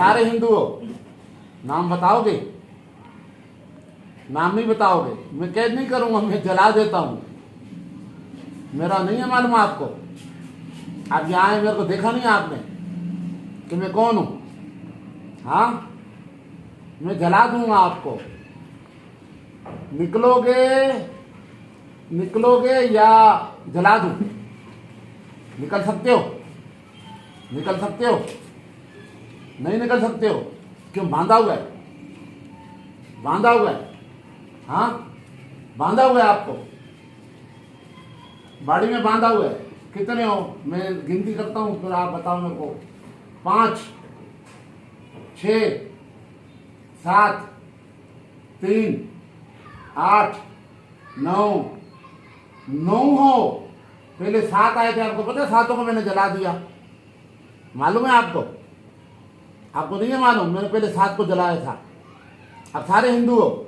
सारे हिंदू हो, नाम बताओगे? नाम नहीं बताओगे, मैं कैद नहीं करूंगा, मैं जला देता हूं। मेरा नहीं है मालूम आपको? आप यहाँ आए, मेरे को देखा नहीं आपने कि मैं कौन हूं? हाँ, मैं जला दूंगा आपको। निकलोगे, निकलोगे या जला दूं? निकल सकते हो? निकल सकते हो? नहीं निकल सकते हो? क्यों? बांधा हुआ है, बांधा हुआ है। हाँ, बांधा हुआ है आपको, बाड़ी में बांधा हुआ है। कितने हो? मैं गिनती करता हूँ, फिर आप बताओ मेरे को। 5, 6, 7, 3, 8, 9, 9 हो। पहले 7 आए थे, आपको पता है? 7 को मैंने जला दिया, मालूम है आपको? आपको नहीं है मालूम? मैंने पहले 7 को जलाया था। अब सारे हिंदू हो।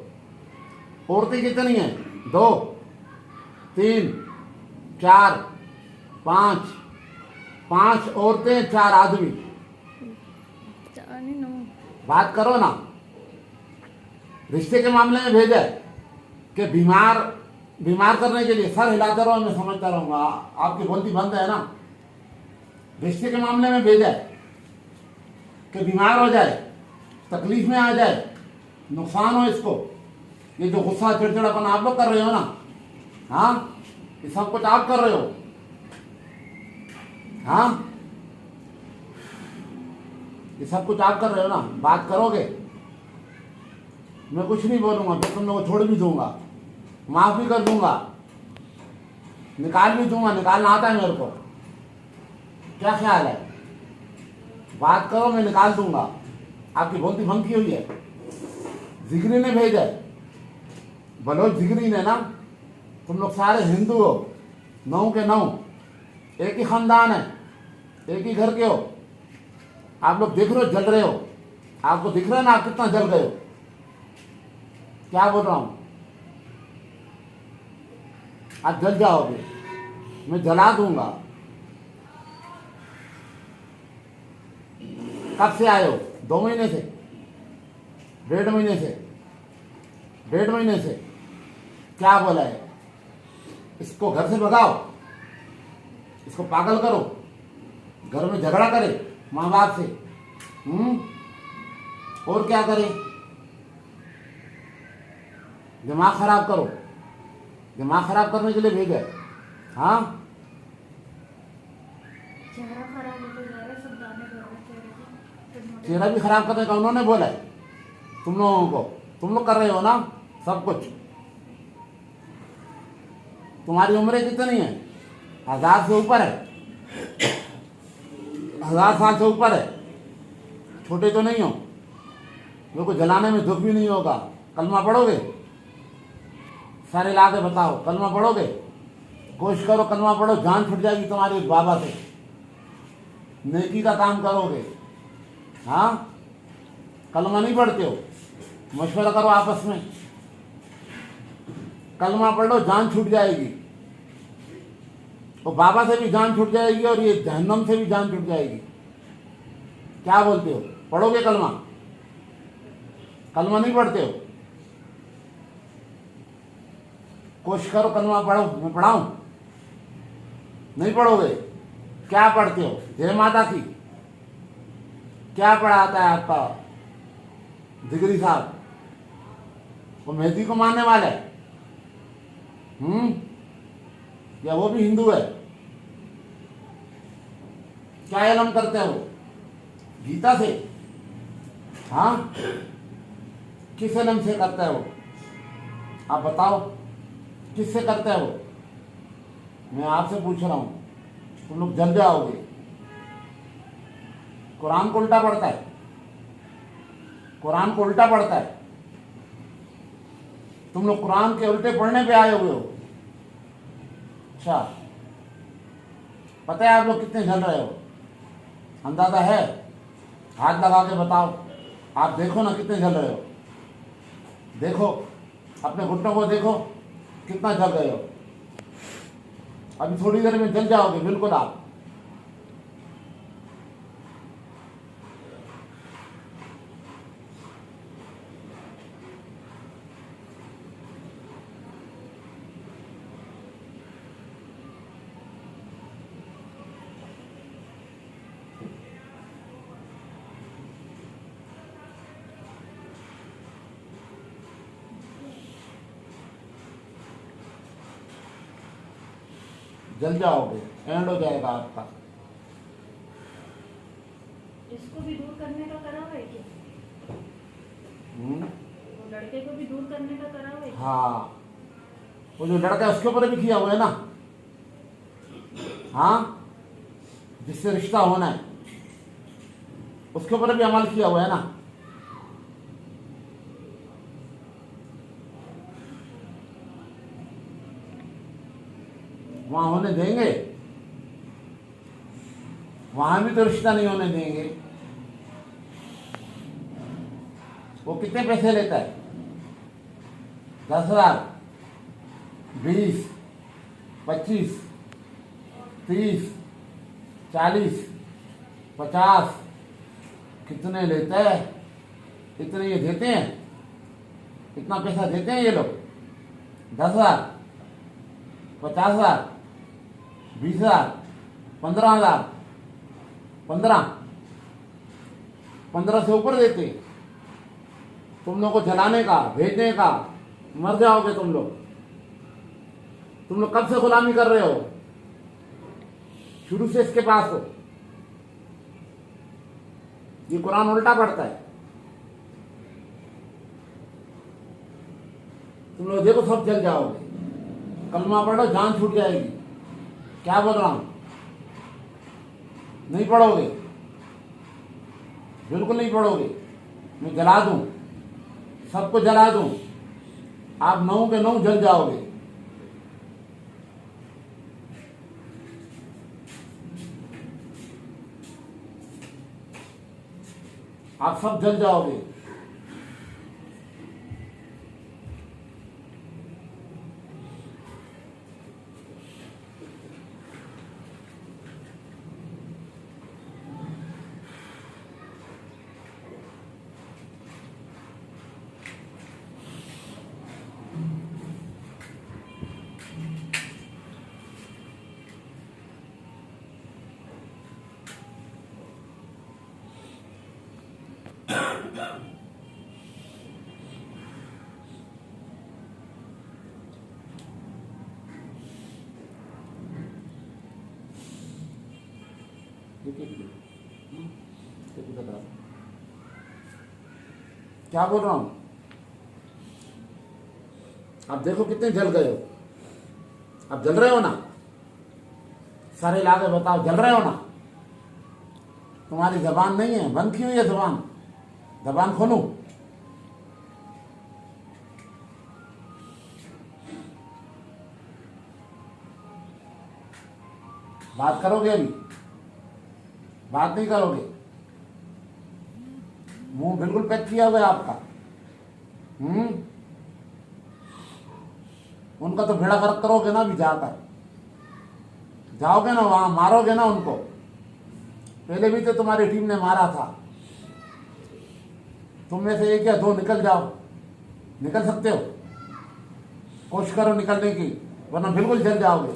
औरतें कितनी हैं? 2, 3, 4, 5 औरतें, 4 आदमी। बात करो ना। रिश्ते के मामले में भेजा है कि बीमार करने के लिए सर हिलाता रहो, मैं समझता रहूंगा, आपकी बोलती बंद है ना। रिश्ते के मामले में भेजा है कि बीमार हो जाए, तकलीफ में आ जाए, नुकसान हो इसको। ये जो गुस्सा चिड़चिड़ापन आप लोग कर रहे हो ना, हाँ, ये सब कुछ आप कर रहे हो। हाँ, ये सब कुछ आप कर रहे हो ना। बात करोगे? मैं कुछ नहीं बोलूंगा, फिर तुम लोगों को छोड़ भी दूंगा, माफ भी कर दूंगा, निकाल भी दूंगा। निकालना आता है मेरे को, क्या ख्याल है? बात करो, मैं निकाल दूंगा। आपकी बोलती भंग की हुई है। जिगरी ने भेजा है, बलोच जिगरी ने ना। तुम लोग सारे हिंदू हो, 9 के 9, एक ही खानदान है, एक ही घर के हो। आप लोग देख रहे हो, जल रहे हो। आपको दिख रहा है ना आप कितना जल गए हो? क्या बोल रहा हूं? आप जल जाओगे, मैं जला दूंगा। कब से आए हो? 2 महीने से? 1.5 महीने से? 1.5 महीने से? क्या बोला है? इसको घर से भगाओ, इसको पागल करो, घर में झगड़ा करे माँ बाप से, और क्या करे? दिमाग खराब करो। दिमाग खराब करने के लिए भेजा है। हाँ, चेहरा भी खराब करने का उन्होंने बोला है तुम लोगों को। तुम लोग कर रहे हो ना सब कुछ। तुम्हारी उम्रें कितनी है? 1000 से ऊपर है, 1000 साल से ऊपर है। छोटे तो नहीं हो। मेरे को जलाने में दुख भी नहीं होगा। कलमा पढ़ोगे? सारे ला के बताओ, कलमा पढ़ोगे? कोशिश करो, कलमा पढ़ो, जान छूट जाएगी तुम्हारी उस बाबा से। नेकी का काम करोगे। हाँ, कलमा नहीं पढ़ते हो? मशवरा करो आपस में, कलमा पढ़ लो, जान छूट जाएगी। वो बाबा से भी जान छूट जाएगी और ये जहन्नम से भी जान छूट जाएगी। क्या बोलते हो? पढ़ोगे कलमा? कलमा नहीं पढ़ते हो? कोशिश करो, कलमा पढ़ो, मैं पढ़ाऊं? नहीं पढ़ोगे? क्या पढ़ते हो? जय माता की क्या पढ़ाता है आपका जिगरी साहब? वो मेहदी को मानने वाला है? या वो भी हिंदू है? क्या इल्म करते हो? गीता से? हाँ, किस इल्म से करते हो? आप बताओ, किससे करते हो? मैं आपसे पूछ रहा हूं। तुम लोग जल जाओगे। कुरान को उल्टा पढ़ता है, कुरान को उल्टा पढ़ता है। तुम लोग कुरान के उल्टे पढ़ने पे आए हुए हो। अच्छा, पता है आप लोग कितने जल रहे हो? अंदाजा है? हाथ लगा के बताओ। आप देखो ना कितने जल रहे हो। देखो, अपने घुटनों को देखो, कितना जल रहे हो। अभी थोड़ी देर में जल जाओगे बिल्कुल आप। जल जाओगे, एंड हो जाएगा आपका। इसको भी दूर करने का करा हुआ है क्या? वो लड़के को भी दूर करने का करा हुआ है? हाँ, वो जो लड़का है उसके ऊपर भी किया हुआ है ना। हाँ, जिससे रिश्ता होना है उसके ऊपर भी अमल किया हुआ है ना। वहां होने देंगे? वहां भी तो रिश्ता नहीं होने देंगे। वो कितने पैसे लेता है? 10,000, 20, 25, 30, 40, 50, कितने लेता है? इतने ये देते हैं? इतना पैसा देते हैं ये लोग? 10,000, 50,000, 20,000, 15,000, 15 से ऊपर देते हैं। तुम लोग को जलाने का, भेजने का, मर जाओगे तुम लोग। तुम लोग कब से गुलामी कर रहे हो? शुरू से इसके पास हो। ये कुरान उल्टा पढ़ता है। तुम लोग देखो सब जल जाओगे। कलमा पढ़ो, जान छूट जाएगी। क्या बोल रहा हूं? नहीं पढ़ोगे, बिल्कुल नहीं पढ़ोगे। मैं जला दूं, सबको जला दूं, आप 9 के 9 जल जाओगे। आप सब जल जाओगे। क्या बोल रहा हूं? आप देखो कितने जल गए हो। आप जल रहे हो ना? सारे इलाके बताओ, जल रहे हो ना? तुम्हारी जबान नहीं है, बंद की हुई है जबान। जबान खोलो। बात करोगे अभी? बात नहीं करोगे? मुंह बिल्कुल पैक किया हुआ है आपका। उनका तो भेड़ा गर्क करोगे ना अभी जाकर। जाओगे ना वहां, मारोगे ना उनको। पहले भी तो तुम्हारी टीम ने मारा था। तुम में से 1 या 2 निकल जाओ। निकल सकते हो? कोशिश करो निकलने की, वरना बिल्कुल जल जाओगे।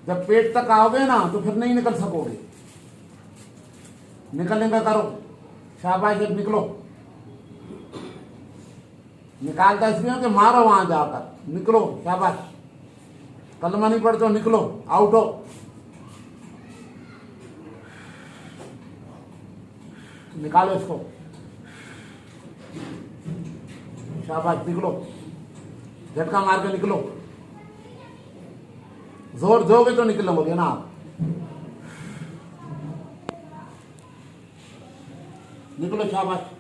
जब पेट तक आओगे ना तो फिर नहीं निकल सकोगे। निकलने का करो। शाबाश, जब निकलो। निकालता इसलिए हो कि मारो वहां जाकर। निकलो, शाबाश। कलमा नहीं पढ़ते हो, निकलो, आउट हो। निकालो इसको। शाबाश, निकलो। झटका मार के निकलो। जोर दोगे तो निकलोगे ना आप। निकलो, शाबाश।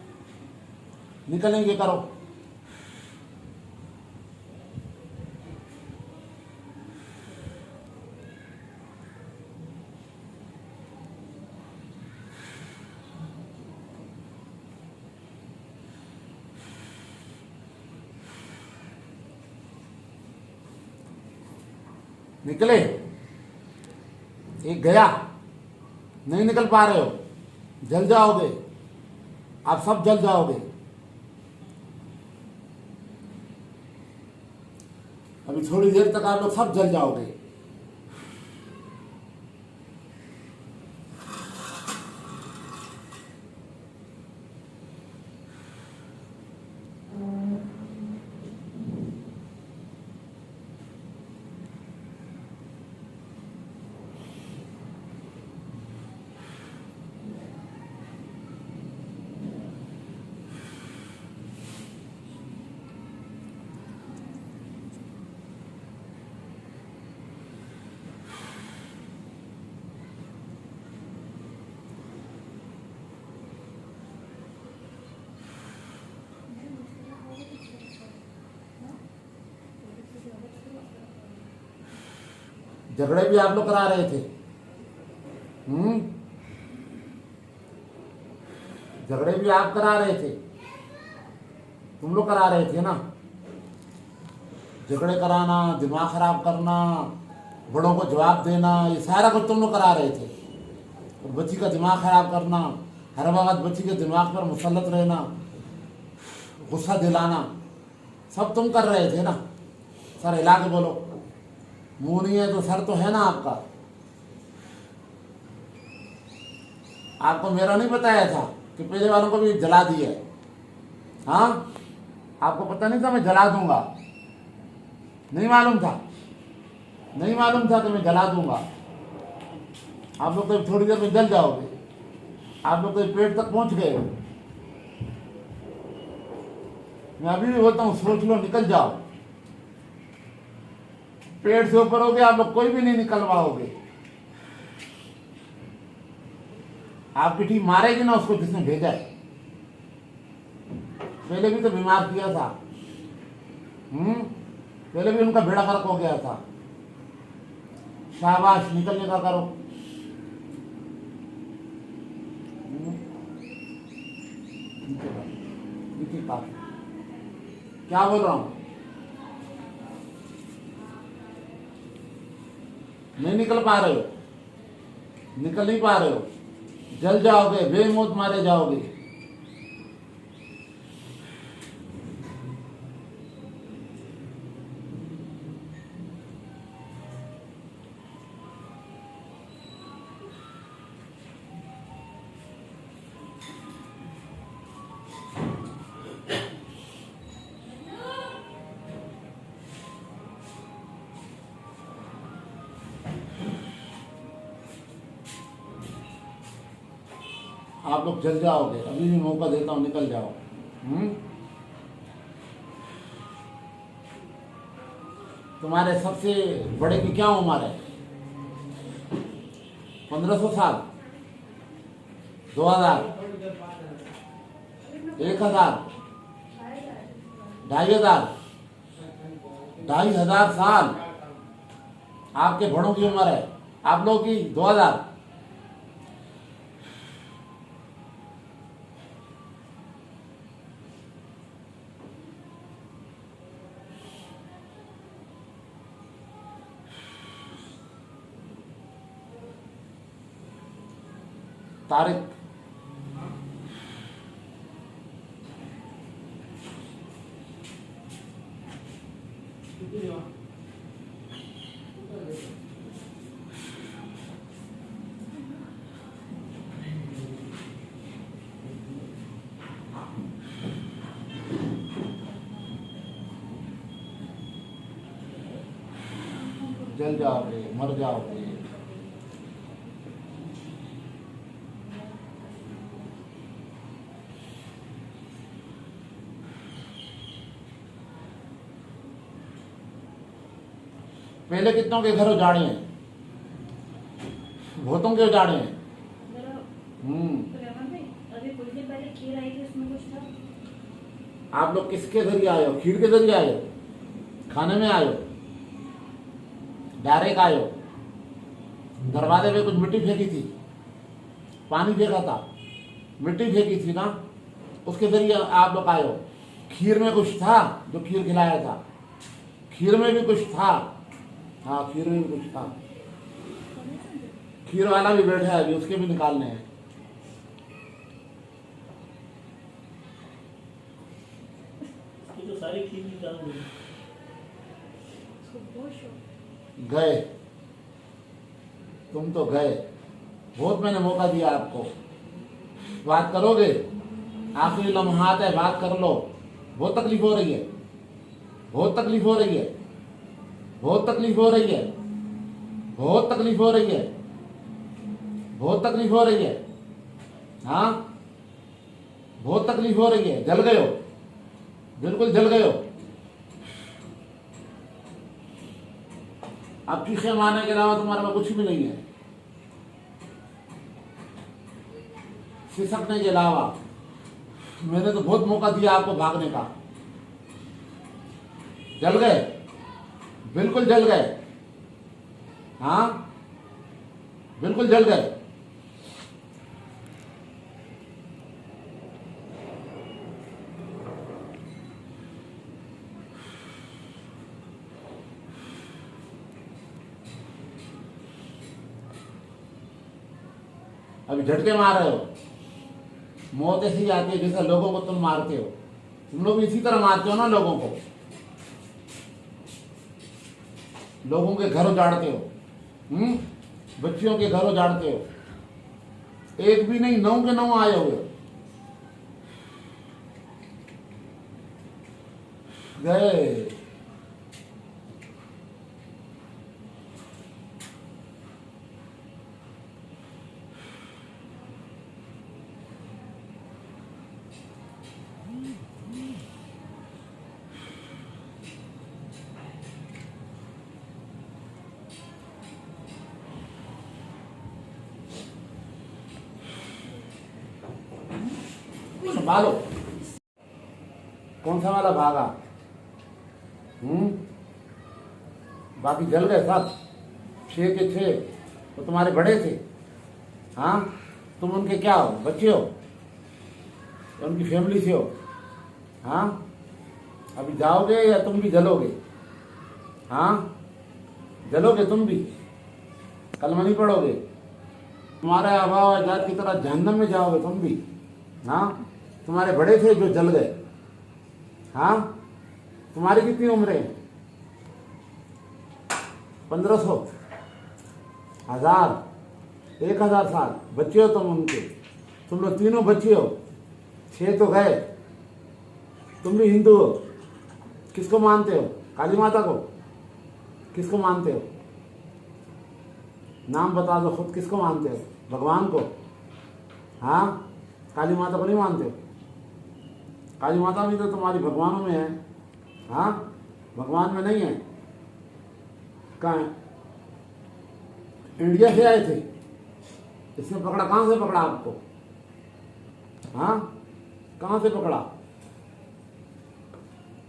निकलेंगे, करो। निकले? एक गया। नहीं निकल पा रहे हो, जल जाओगे। आप सब जल जाओगे। अभी थोड़ी देर तक आप लोग सब जल जाओगे। झगड़े भी आप लोग करा रहे थे। झगड़े भी आप करा रहे थे, तुम लोग करा रहे थे ना। झगड़े कराना, दिमाग खराब करना, बड़ों को जवाब देना, ये सारा कुछ तुम लोग करा रहे थे। और बच्ची का दिमाग खराब करना, हर वक्त बच्ची के दिमाग पर मुसल्लत रहना, गुस्सा दिलाना, सब तुम कर रहे थे ना। सर हिला के बोलो, मुंह नहीं है तो सर तो है ना आपका। आपको मेरा नहीं बताया था कि पहले वालों को भी जला दिया है? हाँ, आपको पता नहीं था मैं जला दूंगा? नहीं मालूम था? नहीं मालूम था कि मैं जला दूंगा? आप लोग तो थोड़ी देर में जल जाओगे। आप लोग तो पेट तक पहुंच गए हो। मैं अभी भी बोलता हूँ, सोच लो, निकल जाओ। पेट से ऊपर हो गए आप लोग, कोई भी नहीं निकल पाओगे। आपकी टीम मारेगी ना उसको जिसने भेजा है। पहले भी तो बीमार किया था। पहले भी उनका बेड़ा गर्क हो गया था। शाबाश, निकलने का करो। क्या बोल रहा हूं? नहीं निकल पा रहे हो, निकल नहीं पा रहे हो, जल जाओगे, बेमौत मारे जाओगे। आप लोग जल जाओगे, अभी भी मौका देता हूं, निकल जाओ। तुम्हारे सबसे बड़े की क्या उम्र है? 1500 साल, 2000, 1000, 2500, 2500 साल आपके बड़ों की उम्र है। आप लोगों की 2000। तारिक, जल जाओगे, मर जाओगे। पहले कितनों के घर उजाड़े हैं, बहुतों के उजाड़े हैं। अभी कुछ दिन पहले खीर आई थी, उसमें कुछ था? आप लोग किसके जरिए आए हो? खीर के जरिए आए हो? खाने में आए हो? डायरेक्ट आए हो? दरवाजे पे कुछ मिट्टी फेंकी थी, पानी फेंका था, मिट्टी फेंकी थी ना, उसके जरिए आप लोग आए हो। खीर में कुछ था जो खीर खिलाया था, खीर में भी कुछ था। हाँ, खीर में भी कुछ था। खीर वाला भी बैठा है, अभी उसके भी निकालने हैं। तो सारी खीर निकाल दी। गए तुम, तो गए। बहुत मैंने मौका दिया आपको, बात करोगे? आखिरी लम्हात है, बात कर लो। बहुत तकलीफ हो रही है, बहुत तकलीफ हो रही है, बहुत तकलीफ हो रही है, बहुत तकलीफ हो रही है, बहुत तकलीफ हो रही है। हाँ, बहुत तकलीफ हो रही है। जल गए हो, बिल्कुल जल गए हो। अब चीखें मारने के अलावा तुम्हारे में कुछ भी नहीं है, सिसकने के अलावा। मैंने तो बहुत मौका दिया आपको भागने का, जल गए, बिल्कुल जल गए। हाँ, बिल्कुल जल गए। अभी झटके मार रहे हो, मौत ऐसी आती है जैसे लोगों को तुम मारते हो। तुम लोग इसी तरह मारते हो ना लोगों को, लोगों के घर उजाड़ते हो, बच्चियों के घर उजाड़ते हो। एक भी नहीं, 9 के 9 आए हुए गए। संभालो, कौन सा वाला भागा? बाकी जल गए सब, 6 के 6। तो तुम्हारे बड़े थे। हाँ, तुम उनके क्या हो? बच्चे हो, उनकी फैमिली से हो। हाँ, अभी जाओगे या तुम भी जलोगे? हाँ, जलोगे तुम भी, कलमा नहीं पढ़ोगे। तुम्हारे अभाव आजाद की तरह जहन्नम में जाओगे तुम भी। हाँ, तुम्हारे बड़े थे जो जल गए। हाँ, तुम्हारी कितनी उम्र है? 1500, 1000, 1000 साल बच्चे हो तुम उनके। तुम लोग तीनों बच्चे हो, 6 तो गए। तुम भी हिंदू हो, किसको मानते हो? काली माता को? किसको मानते हो? नाम बता दो खुद, किसको मानते हो? भगवान को? हाँ, काली माता को नहीं मानते हो? काली माता भी तो तुम्हारी भगवानों में है। हाँ, भगवान में नहीं है। कहाँ है? इंडिया से आए थे, इसने पकड़ा? कहाँ से पकड़ा आपको? हाँ, कहाँ से पकड़ा?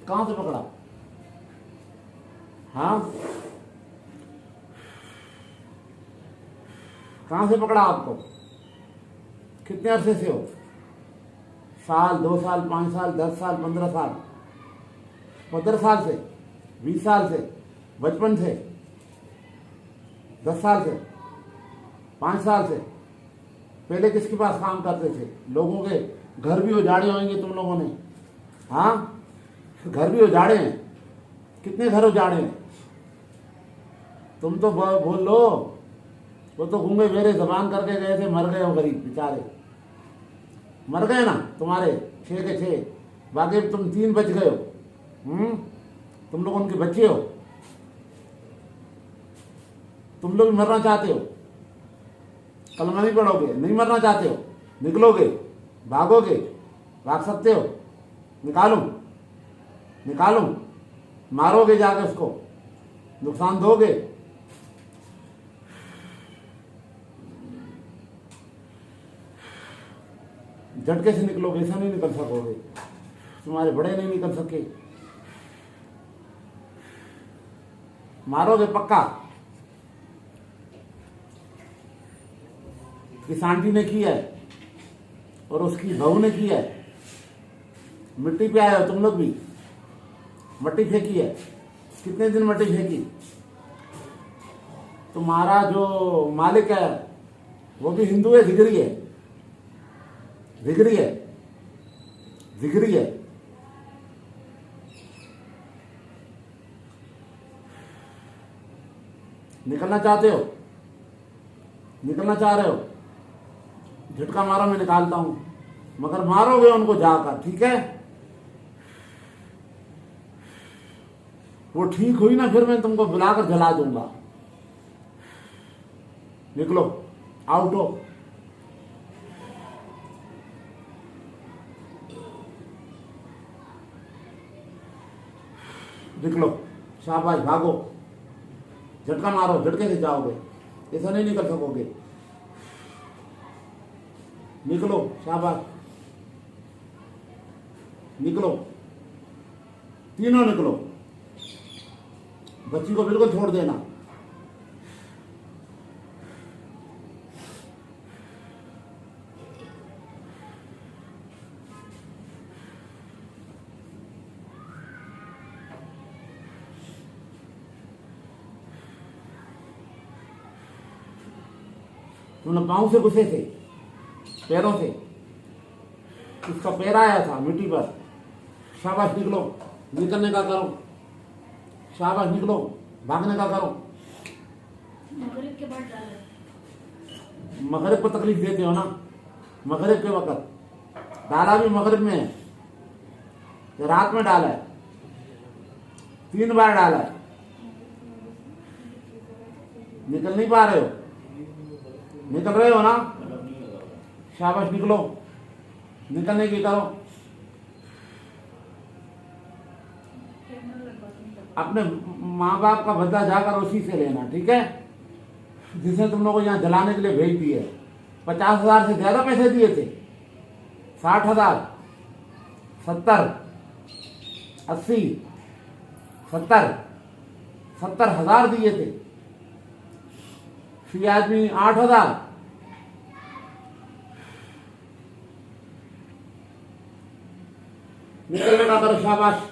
कहाँ से पकड़ा? हाँ, कहाँ से पकड़ा आपको? कितने अरसे से हो? साल, 2 साल, 5 साल, 10 साल, 15 साल, 15 साल से, 20 साल से, बचपन से, 10 साल से, 5 साल से? पहले किसके पास काम करते थे? लोगों के घर भी उजाड़े होंगे तुम लोगों ने। हाँ, घर भी उजाड़े हैं। कितने घर उजाड़े हैं? तुम तो बोल लो, वो तो गूंगे बेरे जबान करके गए थे, मर गए हो गरीब बेचारे, मर गए ना तुम्हारे 6 के 6। बाकी तुम 3 बच गए हो। तुम लोग उनके बच्चे हो। तुम लोग मरना चाहते हो, कलमा नहीं पढ़ोगे, नहीं मरना चाहते हो, निकलोगे, भागोगे, भाग सकते हो? निकालूं? निकालूं? मारोगे जाके उसको, नुकसान दोगे? झटके से निकलोगे, ऐसा नहीं निकल सकोगे। तुम्हारे बड़े नहीं निकल सके। मारोगे पक्का? इस आंटी ने की है और उसकी बहू ने की है। मिट्टी पे आए हो तुम लोग भी, मट्टी फेंकी है। कितने दिन मट्टी फेंकी? तुम्हारा जो मालिक है वो भी हिंदू है, जिगरी है, जिगरी है, जिगरी है। निकलना चाहते हो? निकलना चाह रहे हो? झटका मारो, मैं निकालता हूं, मगर मारोगे उनको जाकर, ठीक है? वो ठीक हुई ना, फिर मैं तुमको बुलाकर जला दूंगा। निकलो, आउट हो। निकलो, शाबाश, भागो, झटका मारो, झटके से जाओगे, ऐसा नहीं निकल सकोगे। निकलो, शाबाश, निकलो, तीनों निकलो। बच्ची को बिल्कुल छोड़ देना। तुमने पाँव से घुसे थे, पैरों से। उसका पैर आया था मिट्टी पर। शाबाश निकलो, निकलने का करो। शाबाश निकलो, भागने का करो। मगरिब के बाद डाला। मगरिब को तकलीफ देते हो ना, मगरिब के वक्त डाला भी मगरिब में है, या रात में डाला है, 3 बार डाला है। निकल नहीं पा रहे हो, निकल रहे हो ना? शाबाश निकलो, निकलने की करो। अपने माँ बाप का बदला जाकर उसी से लेना, ठीक है? जिसने तुम लोग को यहाँ जलाने के लिए भेज दिए। 50,000 से ज्यादा पैसे दिए थे, 60,000, 70, 80, 70,000 दिए थे। फिर आदमी 8,000। निकलने का करो, शाबाश।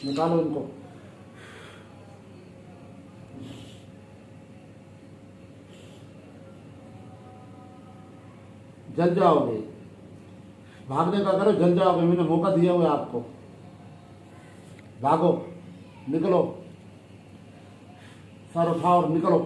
निकालो इनको। जल जाओगे, भागने का करो, जल जाओगे। मैंने मौका दिया हुआ है आपको। भागो, निकलो, सर उठाओ और निकलो।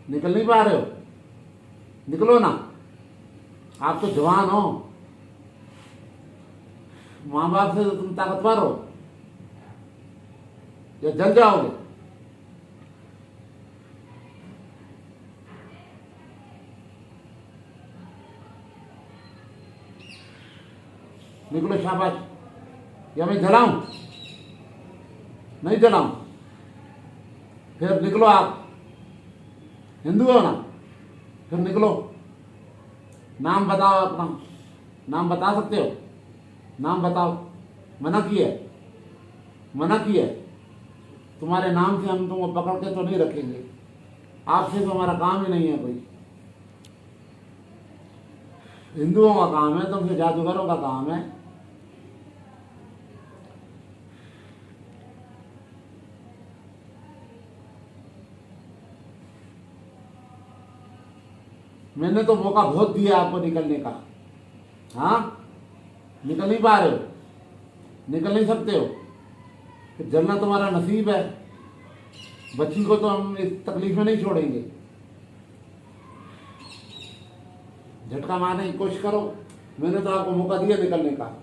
निकल नहीं पा रहे हो, निकलो ना। आप तो जवान हो, माँ बाप से तो तुम ताकतवर हो, या जल जाओगे। निकलो, शाबाश। या मैं जलाऊं? नहीं जलाऊं? फिर निकलो। आप हिंदू हो ना, फिर निकलो। नाम बताओ अपना, नाम बता सकते हो? नाम बताओ। मना किया है, मना किया है। तुम्हारे नाम से हम तुमको पकड़ के तो नहीं रखेंगे, आपसे तो हमारा काम ही नहीं है कोई। हिंदुओं का काम है, तुमसे जादूगरों का काम है। मैंने तो मौका बहुत दिया आपको निकलने का। हाँ, निकल नहीं पा रहे हो, निकल नहीं सकते हो। फिर जलना तुम्हारा नसीब है। बच्ची को तो हम इस तकलीफ में नहीं छोड़ेंगे। झटका मारने की कोशिश करो। मैंने तो आपको मौका दिया निकलने का।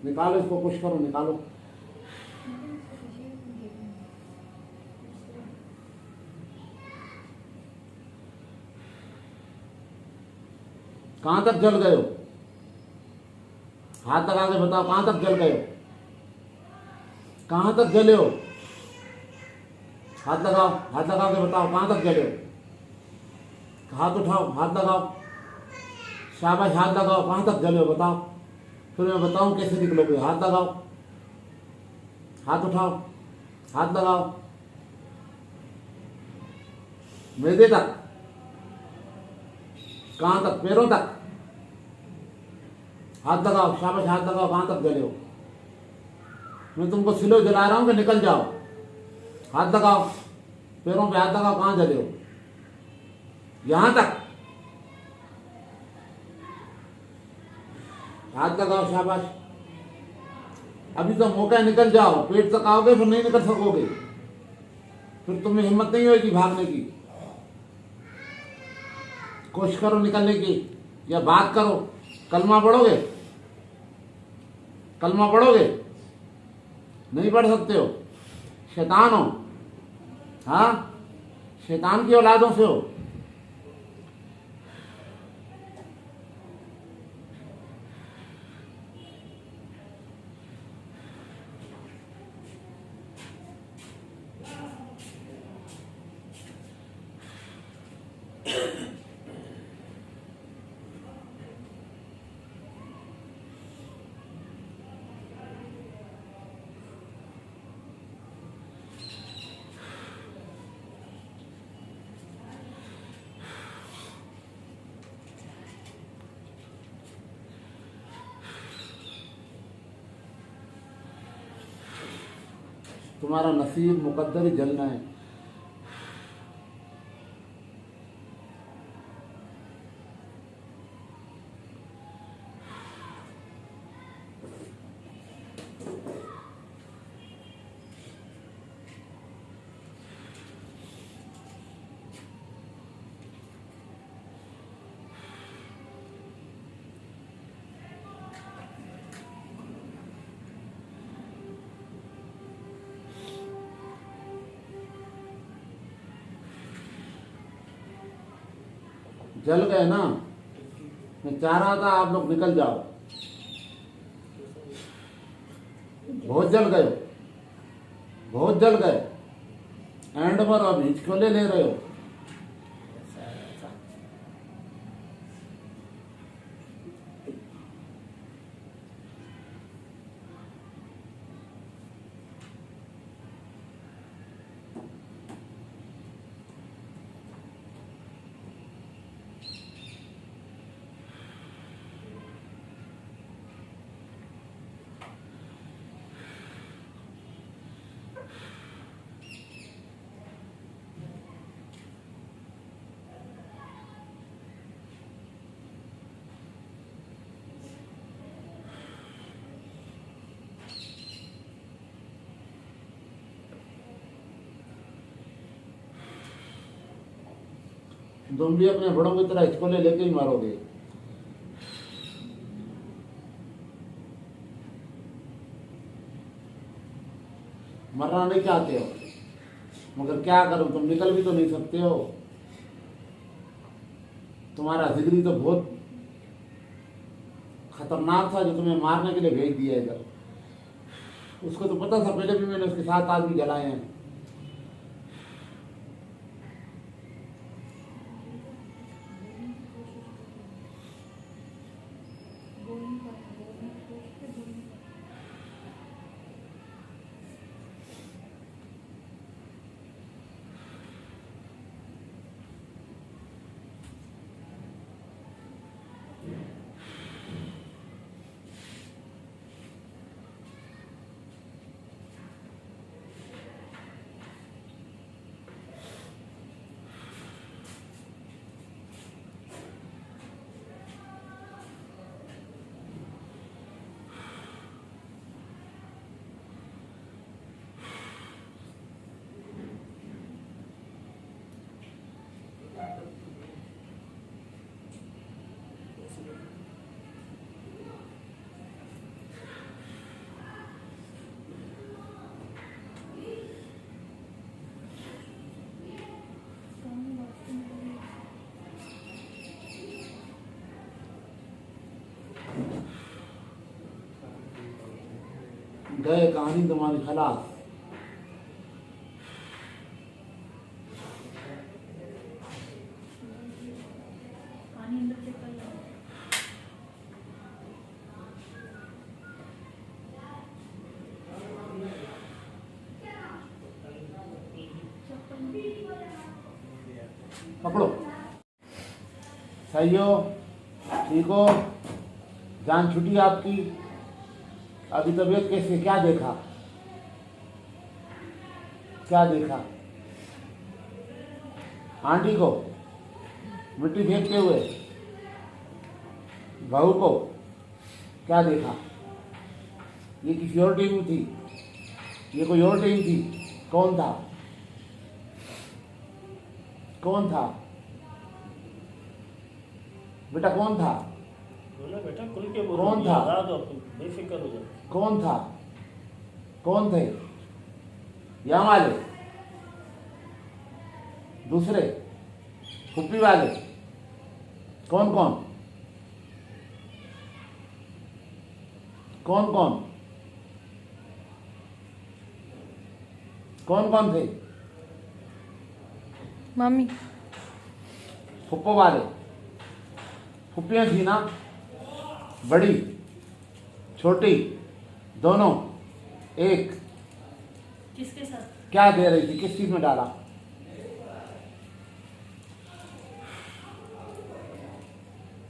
निकालो इसको, कोशिश करो, निकालो। कहां तक जल गए हो? हाथ लगा के बताओ, कहां तक जल गए हो? कहां तक जले हो? हाथ लगाओ, हाथ लगा के बताओ कहां तक जले हो। हाथ उठाओ, हाथ लगाओ। शाबाश, हाथ लगाओ। कहां तक जले हो बताओ, फिर मैं बताऊं कैसे निकलोगे। हाथ लगाओ, हाथ उठाओ, हाथ लगाओ। मैदे तक? कहां तक? पैरों तक? हाथ लगाओ, शाबाश, हाथ लगाओ। कहां तक जले हो? मैं तुमको सिलो जला रहा हूं कि निकल जाओ। हाथ लगाओ, पैरों पे हाथ लगाओ। कहां जले हो? यहां तक? हाथ लगाओ, शाबाश। अभी तो मौका है, निकल जाओ। पेट तक आओगे फिर नहीं निकल सकोगे, फिर तुम्हें हिम्मत नहीं होगी भागने की। कोशिश करो निकलने की, या बात करो। कलमा पढ़ोगे? कलमा पढ़ोगे? नहीं पढ़ सकते हो, शैतान हो। हाँ, शैतान की औलादों से हो। तुम्हारा नसीब मुकद्दर ही जलना है। जल गए ना, मैं चाह रहा था आप लोग निकल जाओ, बहुत जल गए हो, बहुत जल गए। एंड पर अब हिचकोले ले रहे हो। तुम भी अपने बड़ों की तरह हिचकोले लेके ही मारोगे। मरना नहीं चाहते हो, मगर क्या करो, तुम निकल भी तो नहीं सकते हो। तुम्हारा जिगरी तो बहुत खतरनाक था जो तुम्हें मारने के लिए भेज दिया इधर। उसको तो पता था, पहले भी मैंने उसके 7 आदमी जलाए हैं। गए, कहानी तुम्हारी खलास। पानी अंदर से कर लो। पकड़ो, सही हो, ठीक हो, जान छुटी आपकी। अभी तबीयत कैसी है? क्या देखा, क्या देखा? आंटी को मिट्टी फेंकते हुए, बहू को क्या देखा? ये किसी और टीम थी, ये कोई और टीम थी? कौन था, कौन था बेटा, कौन था? बोलो बेटा, खुल के बोलो। कौन था? बता दो, बेफिक्र हो जाओ। कौन था? कौन थे? यहाँ वाले, दूसरे, फुप्पी वाले, कौन कौन? कौन कौन? कौन कौन थे? मम्मी। फुप्पो वाले, फुप्पियाँ थी ना, बड़ी छोटी दोनों एक। किसके साथ? क्या दे रही थी, किस चीज में डाला?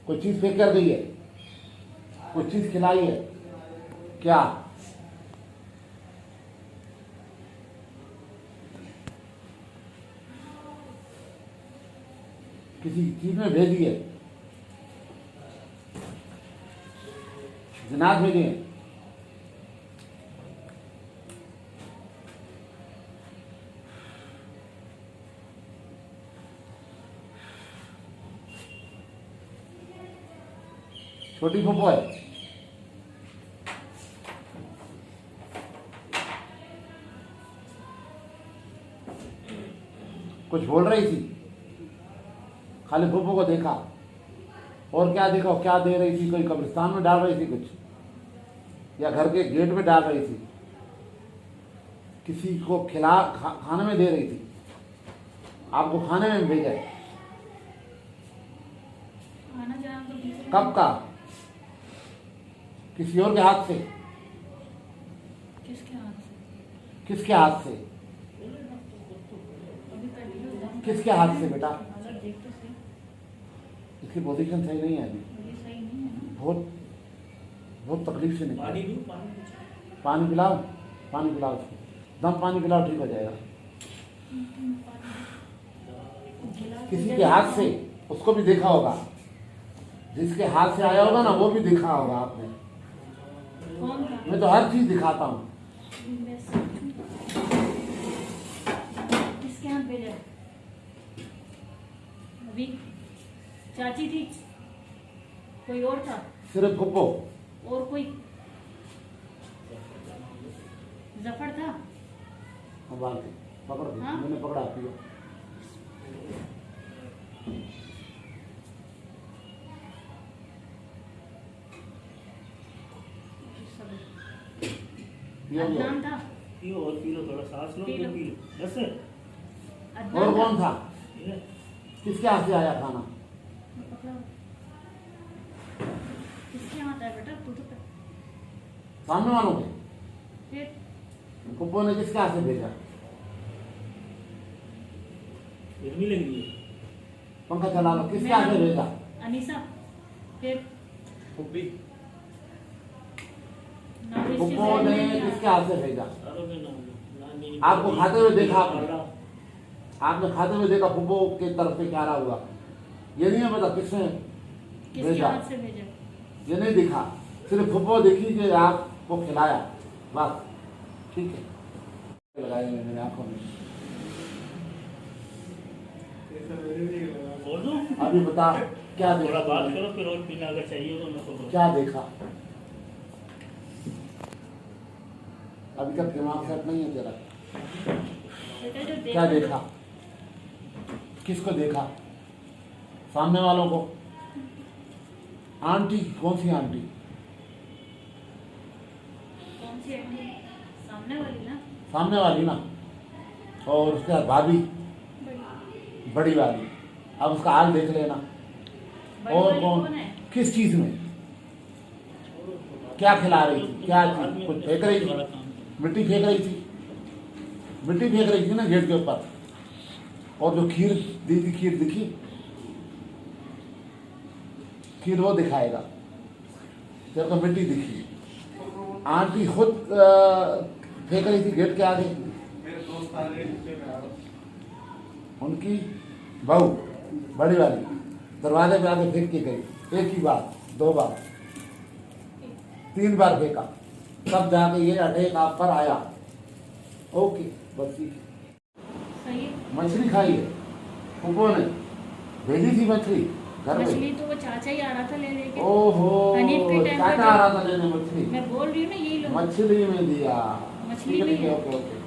कोई चीज फेंक कर गई है, कोई चीज खिलाई है क्या? किसी चीज में भेजी है, जिनात भेजी है। छोटी फूफो है, कुछ बोल रही थी, खाली फूफो को देखा और क्या देखा, क्या दे रही थी, कोई कब्रिस्तान में डाल रही थी कुछ, या घर के गेट में डाल रही थी, किसी को खाने में दे रही थी, आपको खाने में भेजा है। आना जाना तो बीच में- कब का? किसी और के हाथ से? किसके हाथ से? किसके हाथ से? अभी कंटिन्यू किसके हाथ से बेटा? अगर देख तो सही, इसकी पोजीशन सही नहीं है अभी, अभी सही नहीं है ना। बहुत बहुत तकलीफ से निकला। पानी दूँ, पानी कुछ? पानी पिलाओ, पानी पिलाओ उसको, दम पानी पिलाओ, ठीक हो जाएगा। गिलास किसी दे के हाथ से, उसको भी देखा होगा, जिसके हाथ से आया होगा ना वो भी देखा होगा आपने। कौन था? मैं तो हर चीज दिखाता हूँ। किसके हाथ भेजा? अभी चाची थी, कोई और था, सिर्फ फुप्पो। और कोई जफर था? बाल के पकड़ दो, हाँ? मैंने पकड़ा पियो। पियो लो। अदनान था? पियो और पी लो, थोड़ा सांस लो, पी फिर लो। P low. बस है? अदनान और कौन था? ये किसके हाथ से आया खाना? पकड़ो। किसके हाथ है बेटा? तू तो सामने वालों के? फिर फुप्पो ने किसके हाथ से भेजा? गर्मी लग रही है। पंखा चला लो, किसके हाथ से भेजा? अनीसा, फिर फुप्पी, नाविश के फुप्पो जहन ने में क्या? किसके हाथ से भेजा? सारों के नाम लो। नानी, आपको खाते हुए देखा आपने? पापा, आपने खाते हुए देखा फुप्पो के तरफ से क्या रहा हुआ? ये नहीं है पता किसने किसके भेजा, हाथ से भेजा? ये नहीं दिखा, सिर्फ फुप्पो दिखी कि आपको खिलाया, बस। ठीक है, लगाए हुए मेरी आंखों में। बोल दो। अभी बता क्या थोड़ा देखा बात तुमने? करो, फिर और पीना अगर चाहिए तो मैं तो क्या देखा? अभी तक दिमाग सेट नहीं है तेरा। बेटा जो क्या देखा? किसको देखा? सामने वालों को? आंटी? कौन सी आंटी? कौन सी आंटी? सामने वाली ना? सामने वाली ना, और उसके बाद भाभी, बड़ी बड़ी वाली। अब उसका हाल देख लेना। बड़ी और वाली कौन? कौन है? किस चीज में? क्या खिला रही थी? क्या चीज? कुछ फेंक रही थी? मिट्टी फेंक रही थी? मिट्टी फेंक रही थी ना गेट के ऊपर। और जो खीर दी थी, खीर दिखी? खीर वो दिखाएगा, तेरे को मिट्टी दिखी। आंटी खुद फेंक रही थी गेट के आगे। उनकी बहू बड़ी वाली दरवाजे पे आके फेंक के गई, एक ही बार, 2 बार, 3 बार फेंका, तब जाके ये अटैक आप पर आया। ओके, बस ठीक है। सही है। मछली खाई है फुप्पो ने, भेजी थी मछली घर में। मछली तो वो चाचा ही आ रहा था ले लेके। ओहो, हनीफ के टाइम पे चाचा आ रहा था लेने मछली, मैं बोल रही हूँ ना, यही लोग मछली में दिया। मछली ठीक है, में ठीक है, है। Okay okay.